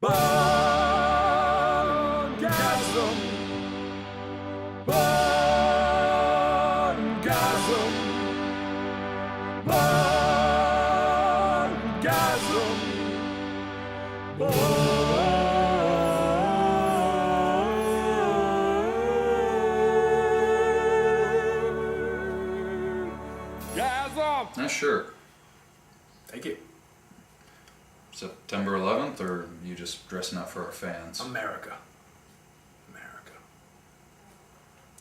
Boardgasm. Boardgasm. Boardgasm. Boardgasm. Sure. Thank you. September 11th, or you just dressing up for our fans? America.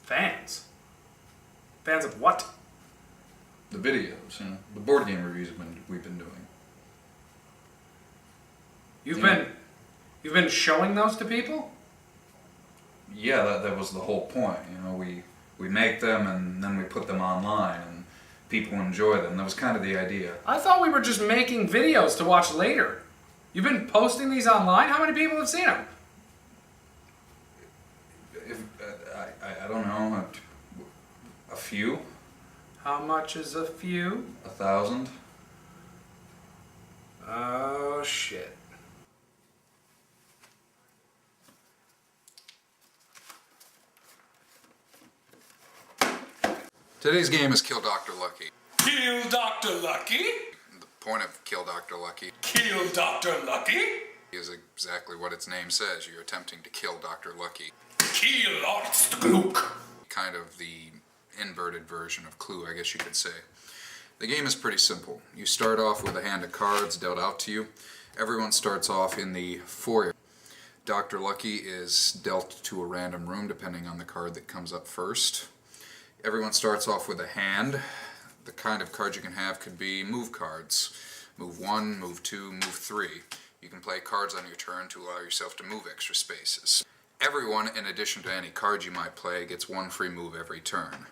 Fans? Fans of what? The videos, the board game reviews we've been doing. You've been showing those to people? Yeah, that was the whole point. We make them and then we put them online and people enjoy them. That was kind of the idea. I thought we were just making videos to watch later. You've been posting these online? How many people have seen them? I don't know, a few? How much is a few? 1,000? Oh, shit. Today's game is Kill Dr. Lucky. Kill Dr. Lucky? The point of Kill Dr. Lucky Kill Dr. Lucky? is exactly what its name says. You're attempting to kill Dr. Lucky. Kill Arstgluk. Kind of the inverted version of Clue, I guess you could say. The game is pretty simple. You start off with a hand of cards dealt out to you. Everyone starts off in the foyer. Dr. Lucky is dealt to a random room depending on the card that comes up first. Everyone starts off with a hand. The kind of cards you can have could be move cards. Move 1, move 2, move 3. You can play cards on your turn to allow yourself to move extra spaces. Everyone, in addition to any card you might play, gets one free move every turn.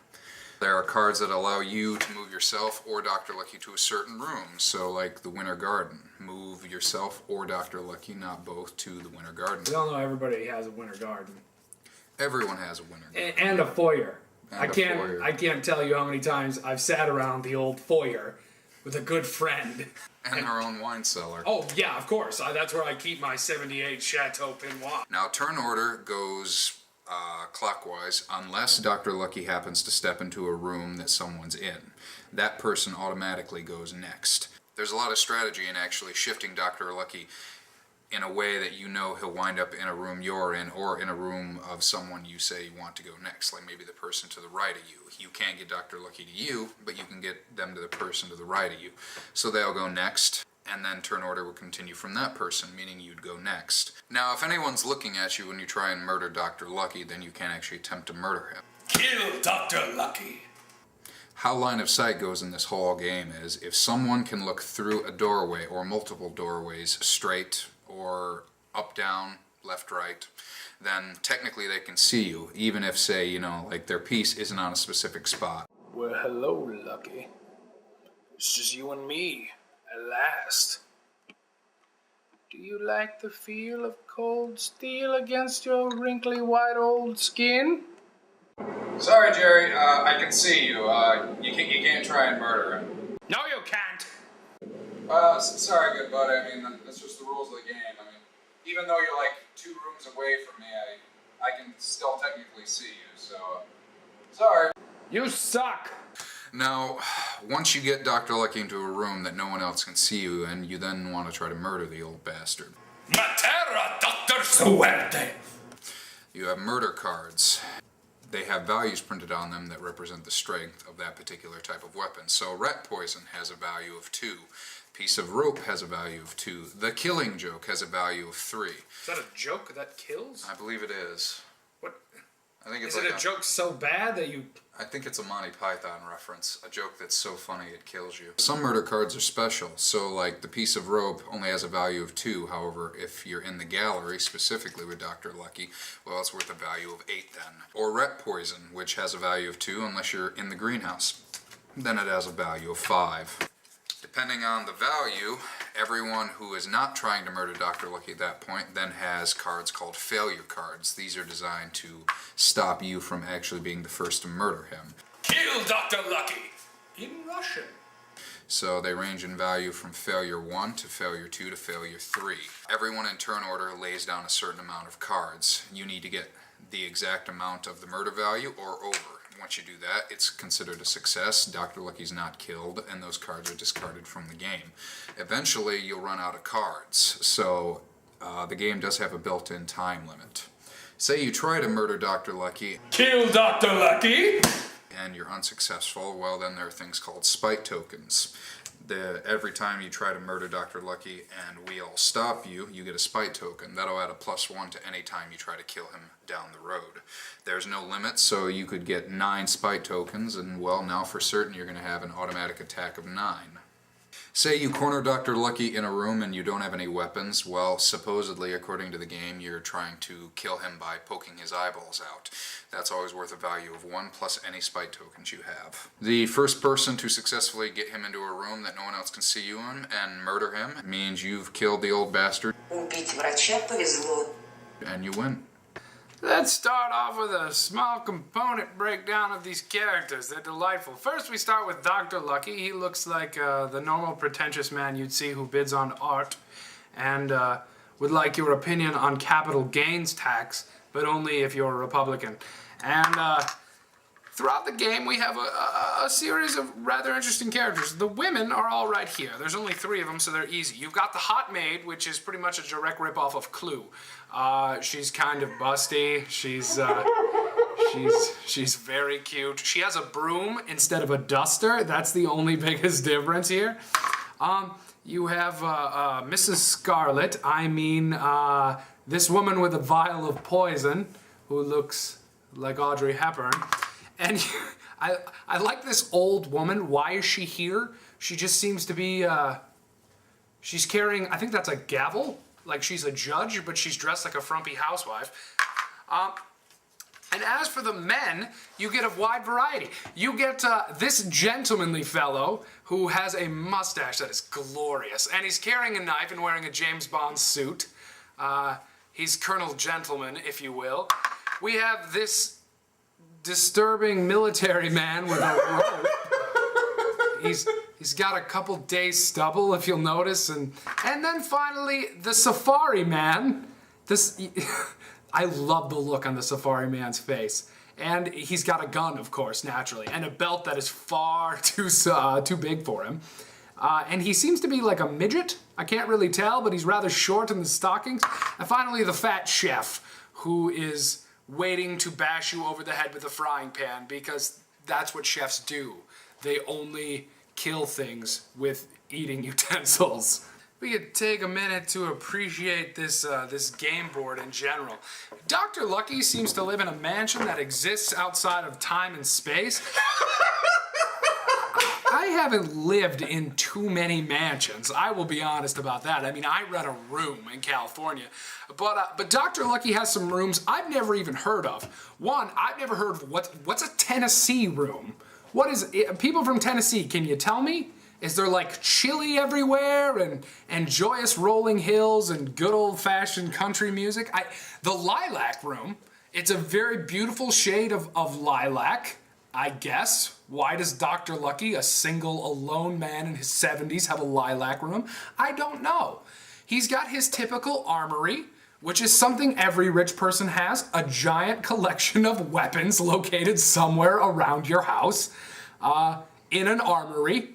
There are cards that allow you to move yourself or Dr. Lucky to a certain room, so like the Winter Garden. Move yourself or Dr. Lucky, not both, to the Winter Garden. We all know everybody has a winter garden. Everyone has a Winter Garden. And a foyer. And I can't tell you how many times I've sat around the old foyer with a good friend. And our own wine cellar. Oh, yeah, of course. That's where I keep my 78 Chateau Pinois. Now, turn order goes clockwise unless Dr. Lucky happens to step into a room that someone's in. That person automatically goes next. There's a lot of strategy in actually shifting Dr. Lucky in a way that you know he'll wind up in a room you're in or in a room of someone you say you want to go next, like maybe the person to the right of you. You can't get Dr. Lucky to you, but you can get them to the person to the right of you. So they'll go next, and then turn order will continue from that person, meaning you'd go next. Now, if anyone's looking at you when you try and murder Dr. Lucky, then you can't actually attempt to murder him. Kill Dr. Lucky. How line of sight goes in this whole game is if someone can look through a doorway or multiple doorways straight or up, down, left, right, then technically they can see you, even if, say, like their piece isn't on a specific spot. Well, hello, Lucky. It's just you and me, at last. Do you like the feel of cold steel against your wrinkly white old skin? Sorry, Jerry, I can see you. You can't try and murder him. No, you can't. Sorry, good buddy. I mean, that's just the rules of the game. I mean, even though you're like 2 rooms away from me, I can still technically see you, so, sorry. You suck. Now, once you get Dr. Lucky into a room that no one else can see you in, you then want to try to murder the old bastard. Matera, Dr. Suerte. You have murder cards. They have values printed on them that represent the strength of that particular type of weapon. So rat poison has a value of 2. Piece of rope has a value of 2. The killing joke has a value of 3. Is that a joke that kills? I believe it is. What? I think it's Is it a joke so bad that you... I think it's a Monty Python reference, a joke that's so funny it kills you. Some murder cards are special, so like the piece of rope only has a value of 2, however, if you're in the gallery, specifically with Dr. Lucky, well, it's worth a value of 8 then. Or rat poison, which has a value of 2 unless you're in the greenhouse. Then it has a value of 5. Depending on the value, everyone who is not trying to murder Dr. Lucky at that point then has cards called failure cards. These are designed to stop you from actually being the first to murder him. Kill Dr. Lucky! In Russian. So they range in value from failure 1 to failure 2 to failure 3. Everyone in turn order lays down a certain amount of cards. You need to get the exact amount of the murder value or over. Once you do that, it's considered a success. Dr. Lucky's not killed, and those cards are discarded from the game. Eventually, you'll run out of cards, so the game does have a built-in time limit. Say you try to murder Dr. Lucky. Kill Dr. Lucky! And you're unsuccessful, well then there are things called spite tokens. Every time you try to murder Dr. Lucky and we all stop you, you get a spite token. That'll add a +1 to any time you try to kill him down the road. There's no limit, so you could get 9 spite tokens, and well, now for certain you're going to have an automatic attack of 9. Say you corner Dr. Lucky in a room and you don't have any weapons. Well, supposedly, according to the game, you're trying to kill him by poking his eyeballs out. That's always worth a value of 1 plus any spite tokens you have. The first person to successfully get him into a room that no one else can see you in and murder him means you've killed the old bastard. Убить врача повезло. And you win. Let's start off with a small component breakdown of these characters. They're delightful. First, we start with Dr. Lucky. He looks like the normal pretentious man you'd see who bids on art and would like your opinion on capital gains tax, but only if you're a Republican. And throughout the game, we have a series of rather interesting characters. The women are all right here. There's only 3 of them, so they're easy. You've got the hot maid, which is pretty much a direct ripoff of Clue. She's kind of busty. She's very cute. She has a broom instead of a duster. That's the only biggest difference here. You have Mrs. Scarlet. I mean, this woman with a vial of poison who looks like Audrey Hepburn. And I like this old woman. Why is she here? She just seems to be, she's carrying, I think that's a gavel. Like she's a judge, but she's dressed like a frumpy housewife. And as for the men, you get a wide variety. You get this gentlemanly fellow who has a mustache that is glorious. And he's carrying a knife and wearing a James Bond suit. He's Colonel Gentleman, if you will. We have this disturbing military man with a rope. He's got a couple days stubble, if you'll notice, and then finally the Safari Man. I love the look on the Safari Man's face, and he's got a gun, of course, naturally, and a belt that is far too big for him. And he seems to be like a midget. I can't really tell, but he's rather short in the stockings. And finally, the fat chef, who is waiting to bash you over the head with a frying pan, because that's what chefs do. They only kill things with eating utensils. We could take a minute to appreciate this game board in general. Dr. Lucky seems to live in a mansion that exists outside of time and space. I haven't lived in too many mansions. I will be honest about that. I mean, I rent a room in California. But Dr. Lucky has some rooms I've never even heard of. One, I've never heard of what's a Tennessee room? What is it? People from Tennessee, can you tell me? Is there like chili everywhere and joyous rolling hills and good old-fashioned country music? The lilac room, it's a very beautiful shade of lilac, I guess. Why does Dr. Lucky, a single alone man in his 70s, have a lilac room? I don't know. He's got his typical armory, which is something every rich person has, a giant collection of weapons located somewhere around your house in an armory,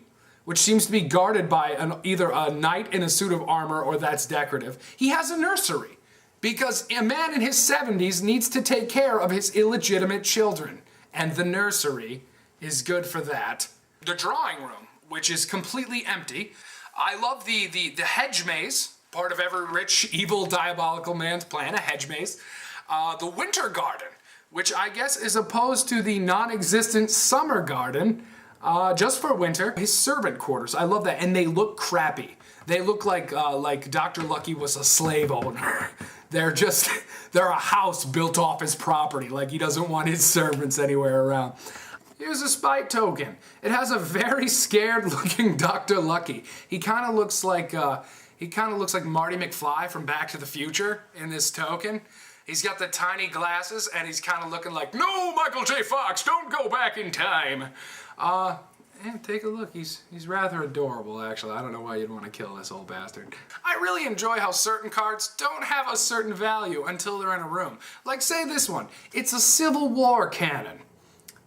which seems to be guarded by either a knight in a suit of armor or that's decorative. He has a nursery because a man in his 70s needs to take care of his illegitimate children, and the nursery is good for that. The drawing room, which is completely empty. I love the hedge maze, part of every rich, evil, diabolical man's plan, a hedge maze. The winter garden, which I guess is opposed to the non-existent summer garden, just for winter. His servant quarters, I love that, and they look crappy. They look like Dr. Lucky was a slave owner. They're a house built off his property, like he doesn't want his servants anywhere around. Here's a spite token. It has a very scared-looking Dr. Lucky. He kind of looks like Marty McFly from Back to the Future in this token. He's got the tiny glasses, and he's kind of looking like, "No, Michael J. Fox, don't go back in time." take a look. He's rather adorable, actually. I don't know why you'd want to kill this old bastard. I really enjoy how certain cards don't have a certain value until they're in a room. Like, say this one. It's a Civil War cannon.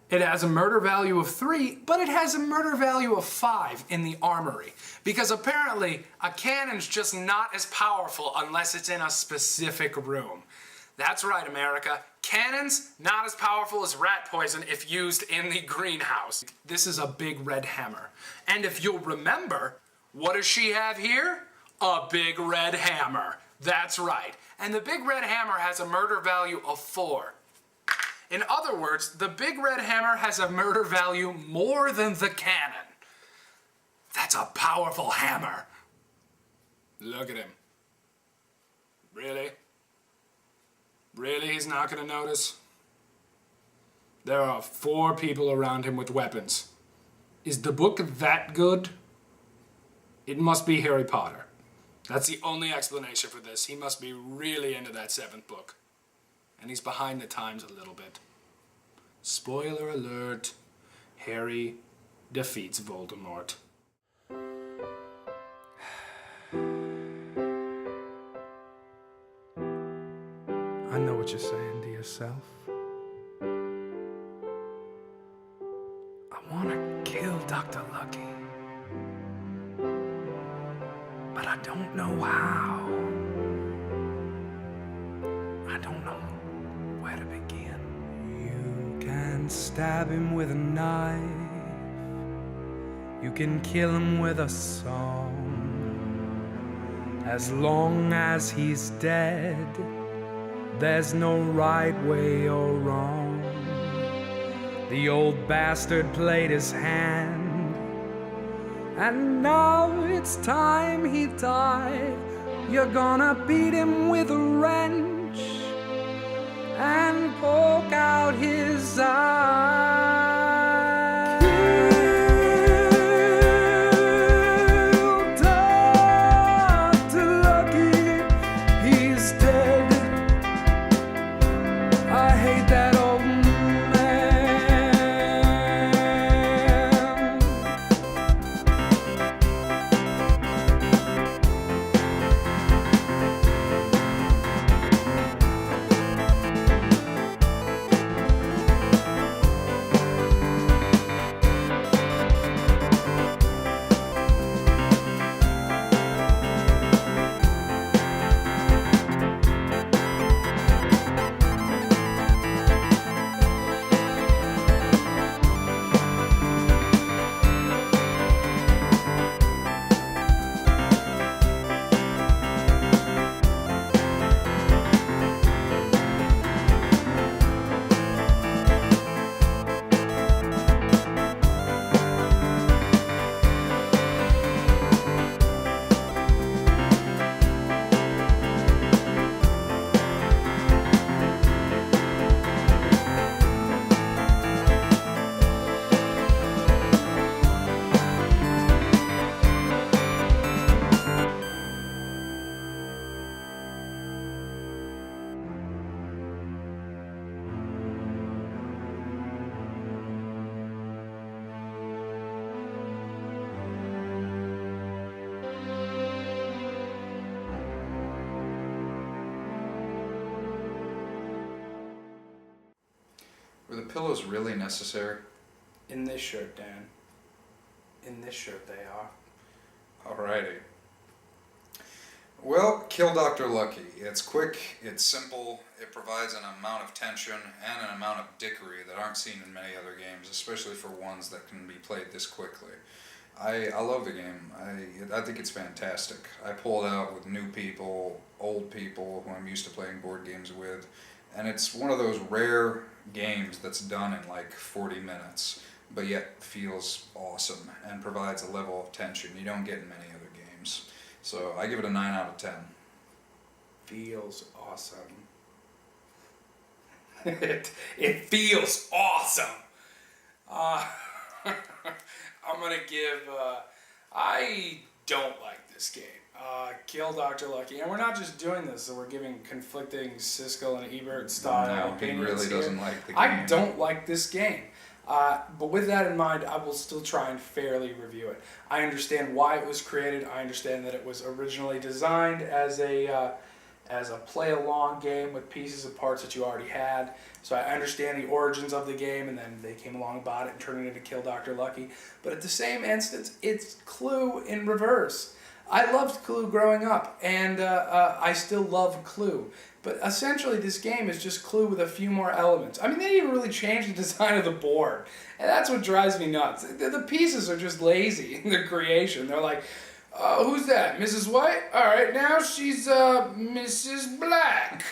It has a murder value of 3, but it has a murder value of 5 in the armory. Because apparently, a cannon's just not as powerful unless it's in a specific room. That's right, America. Cannons, not as powerful as rat poison if used in the greenhouse. This is a big red hammer. And if you'll remember, what does she have here? A big red hammer. That's right. And the big red hammer has a murder value of 4. In other words, the big red hammer has a murder value more than the cannon. That's a powerful hammer. Look at him. Really? Really, he's not gonna notice? There are 4 people around him with weapons. Is the book that good? It must be Harry Potter. That's the only explanation for this. He must be really into that 7th book. And he's behind the times a little bit. Spoiler alert, Harry defeats Voldemort. I know what you're saying to yourself. I want to kill Dr. Lucky. But I don't know how. I don't know where to begin. You can stab him with a knife. You can kill him with a song. As long as he's dead, there's no right way or wrong. The old bastard played his hand, and now it's time he die. You're gonna beat him with a wrench and poke out his eye. Kill Dr. Lucky, he's dead. I hate that old man. Were the pillows really necessary? In this shirt, Dan. In this shirt they are. Alrighty. Well, kill Dr. Lucky. It's quick, it's simple, it provides an amount of tension and an amount of dickery that aren't seen in many other games, especially for ones that can be played this quickly. I love the game. I think it's fantastic. I pull it out with new people, old people who I'm used to playing board games with, and it's one of those rare games that's done in like 40 minutes, but yet feels awesome and provides a level of tension you don't get in many other games. So I give it a 9 out of 10. Feels awesome. It feels awesome. I'm gonna give, I don't like this game. Kill Dr. Lucky. And we're not just doing this, so we're giving conflicting Siskel and Ebert style No, he opinions really here. doesn't like the game. I don't like this game. But with that in mind, I will still try and fairly review it. I understand why it was created. I understand that it was originally designed as a play-along game with pieces and parts that you already had. So I understand the origins of the game, and then they came along about it and turned it into Kill Dr. Lucky. But at the same instance, it's Clue in reverse. I loved Clue growing up, and I still love Clue. But essentially, this game is just Clue with a few more elements. I mean, they didn't even really change the design of the board. And that's what drives me nuts. The pieces are just lazy in their creation. They're like, who's that? Mrs. White? All right, now she's Mrs. Black.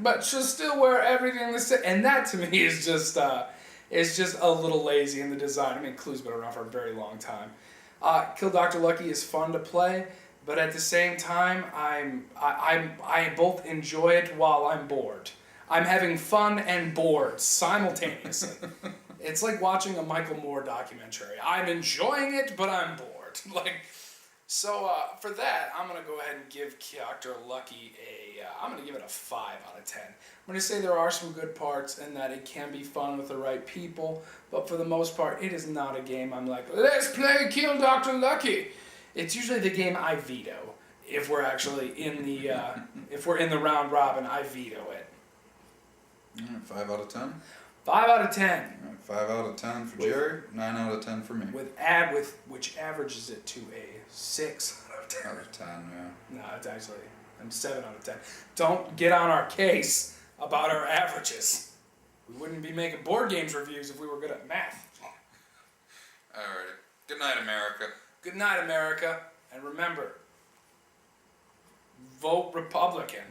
But she'll still wear everything the same. And that, to me, is just a little lazy in the design. I mean, Clue's been around for a very long time. Kill Dr. Lucky is fun to play. But at the same time, I both enjoy it while I'm bored. I'm having fun and bored simultaneously. It's like watching a Michael Moore documentary. I'm enjoying it, but I'm bored. So for that, I'm gonna go ahead and give Dr. Lucky I'm gonna give it a 5 out of 10. I'm gonna say there are some good parts and that it can be fun with the right people, but for the most part, it is not a game I'm like, let's play Kill Dr. Lucky. It's usually the game I veto. If we're actually in the if we're in the round robin, I veto it. 5 out of 10? 5 out of 10. 5 out of 10 for Jerry, 9 out of 10 for me. Which averages it to a 6 out of 10. Out of 10, yeah. No, it's actually I'm 7 out of 10. Don't get on our case about our averages. We wouldn't be making board games reviews if we were good at math. Alrighty. Good night, America. Good night, America. And remember, vote Republican.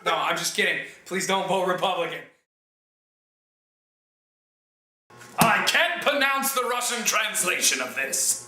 No, I'm just kidding. Please don't vote Republican. I can't pronounce the Russian translation of this.